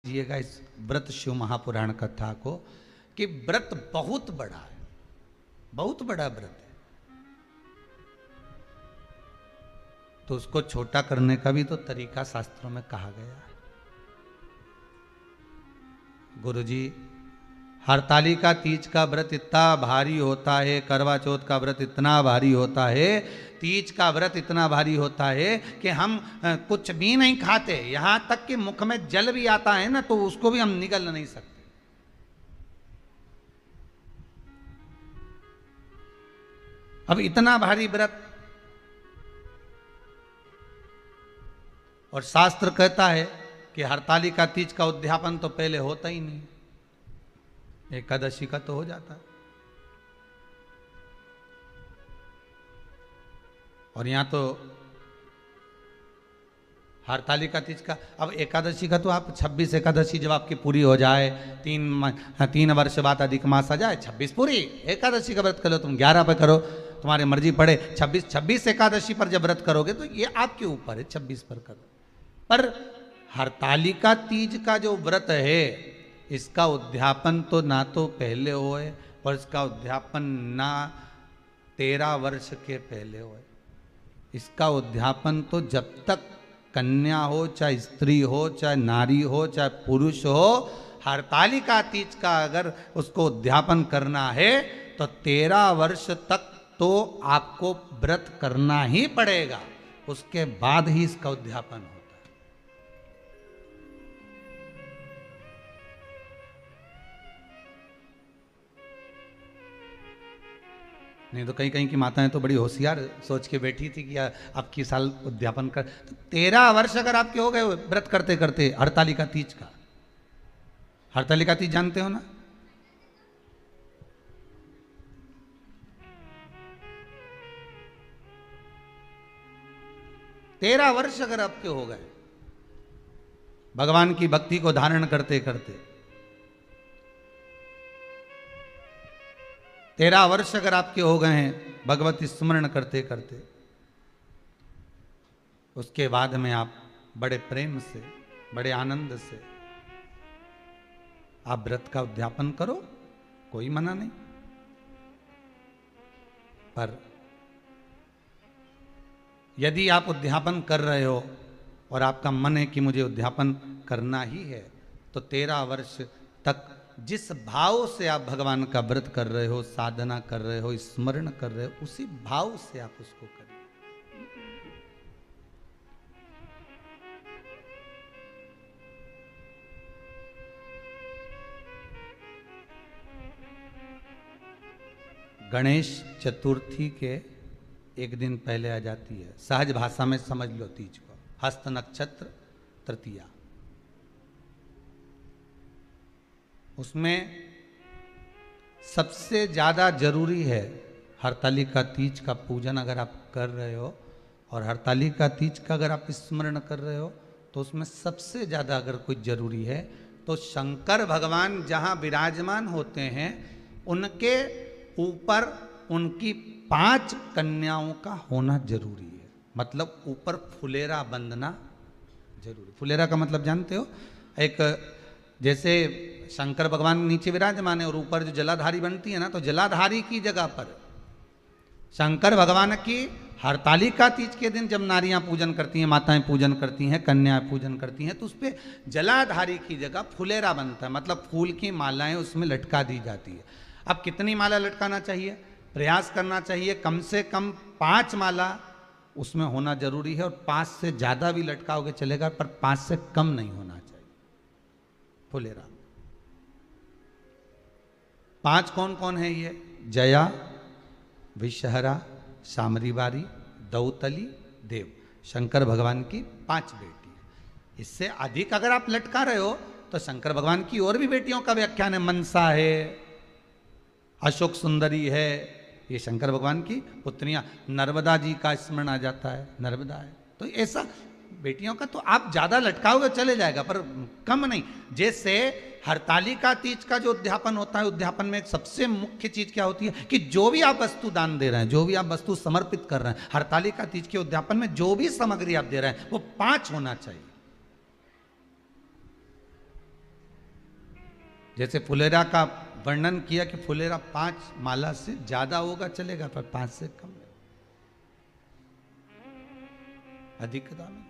जिएगा इस व्रत शिव महापुराण कथा को कि व्रत बहुत बड़ा है, बहुत बड़ा व्रत है, तो उसको छोटा करने का भी तो तरीका शास्त्रों में कहा गया है। गुरुजी, हरतालिका तीज का व्रत इतना भारी होता है, करवा चौथ का व्रत इतना भारी होता है, तीज का व्रत इतना भारी होता है कि हम कुछ भी नहीं खाते, यहां तक कि मुख में जल भी आता है ना तो उसको भी हम निगल नहीं सकते। अब इतना भारी व्रत, और शास्त्र कहता है कि हरतालिका तीज का उद्यापन तो पहले होता ही नहीं, एकादशी का तो हो जाता है। और यहां तो हरतालिका तीज का, अब एकादशी का तो आप 26 एकादशी जब आपकी पूरी हो जाए, 3 वर्ष बाद अधिक मास आ जाए, 26 पूरी एकादशी का व्रत कर लो, तुम 11 पे करो, तुम्हारी मर्जी पड़े, 26 एकादशी पर जब व्रत करोगे तो ये आपके ऊपर है, 26 पर करो। पर हरतालिका तीज का जो व्रत है, इसका उद्यापन तो ना तो पहले होए और इसका उद्यापन ना 13 वर्ष के पहले होए। इसका उद्यापन तो जब तक कन्या हो, चाहे स्त्री हो, चाहे नारी हो, चाहे पुरुष हो, हरतालिका तीज का अगर उसको उद्यापन करना है तो 13 वर्ष तक तो आपको व्रत करना ही पड़ेगा, उसके बाद ही इसका उद्यापन होता है। नहीं तो कहीं कहीं की माताएं तो बड़ी होशियार सोच के बैठी थी कि अब की साल उद्यापन कर, तो 13 वर्ष अगर आपके हो गए व्रत करते करते हरतालिका तीज का। हरतालिका तीज जानते हो ना? तेरह वर्ष अगर आपके हो गए भगवान की भक्ति को धारण करते करते, 13 वर्ष अगर आपके हो गए हैं भगवती स्मरण करते करते, उसके बाद में आप बड़े प्रेम से, बड़े आनंद से आप व्रत का उद्यापन करो, कोई मना नहीं। पर यदि आप उद्यापन कर रहे हो और आपका मन है कि मुझे उद्यापन करना ही है, तो 13 वर्ष तक जिस भाव से आप भगवान का व्रत कर रहे हो, साधना कर रहे हो, स्मरण कर रहे हो, उसी भाव से आप उसको करें। गणेश चतुर्थी के एक दिन पहले आ जाती है, सहज भाषा में समझ लो तीज को, हस्त नक्षत्र तृतीया। उसमें सबसे ज़्यादा जरूरी है हरतालिका तीज का पूजन अगर आप कर रहे हो, और हरतालिका तीज का अगर आप स्मरण कर रहे हो, तो उसमें सबसे ज़्यादा अगर कोई जरूरी है तो शंकर भगवान जहाँ विराजमान होते हैं उनके ऊपर उनकी 5 कन्याओं का होना जरूरी है। मतलब ऊपर फुलेरा बंधना जरूरी। फुलेरा का मतलब जानते हो? एक जैसे शंकर भगवान नीचे विराजमान है और ऊपर जो जलाधारी बनती है ना, तो जलाधारी की जगह पर शंकर भगवान की हरतालिका तीज के दिन जब नारियां पूजन करती हैं, माताएं पूजन करती हैं, कन्याएं पूजन करती हैं, तो उस पर जलाधारी की जगह फुलेरा बनता है, मतलब फूल की मालाएं उसमें लटका दी जाती है। अब कितनी माला लटकाना चाहिए? प्रयास करना चाहिए कम से कम 5 माला उसमें होना जरूरी है, और 5 से ज़्यादा भी लटकाओगे चलेगा, पर 5 से कम नहीं होना चाहिए फुलेरा। 5 कौन कौन है ये? जया, विषहरा, सामरीवारी, दौतली, देव। शंकर भगवान की 5 बेटी है। इससे अधिक अगर आप लटका रहे हो तो शंकर भगवान की और भी बेटियों का व्याख्यान है, मनसा है, अशोक सुंदरी है, ये शंकर भगवान की पुत्रियां। नर्मदा जी का स्मरण आ जाता है, नर्मदा है। तो ऐसा बेटियों का तो आप ज्यादा लटकाओगे चले जाएगा, पर कम नहीं। जैसे हरतालिका तीज का जो उद्यापन होता है, उद्यापन में सबसे मुख्य चीज क्या होती है कि जो भी आप वस्तु दान दे रहे हैं, जो भी आप वस्तु समर्पित कर रहे हैं, हरतालिका तीज के उद्यापन में जो भी सामग्री आप दे रहे हैं वो 5 होना चाहिए। जैसे फुलेरा का वर्णन किया कि फुलेरा 5 माला से ज्यादा होगा चलेगा, पर 5 से कम नहीं, अधिकता में।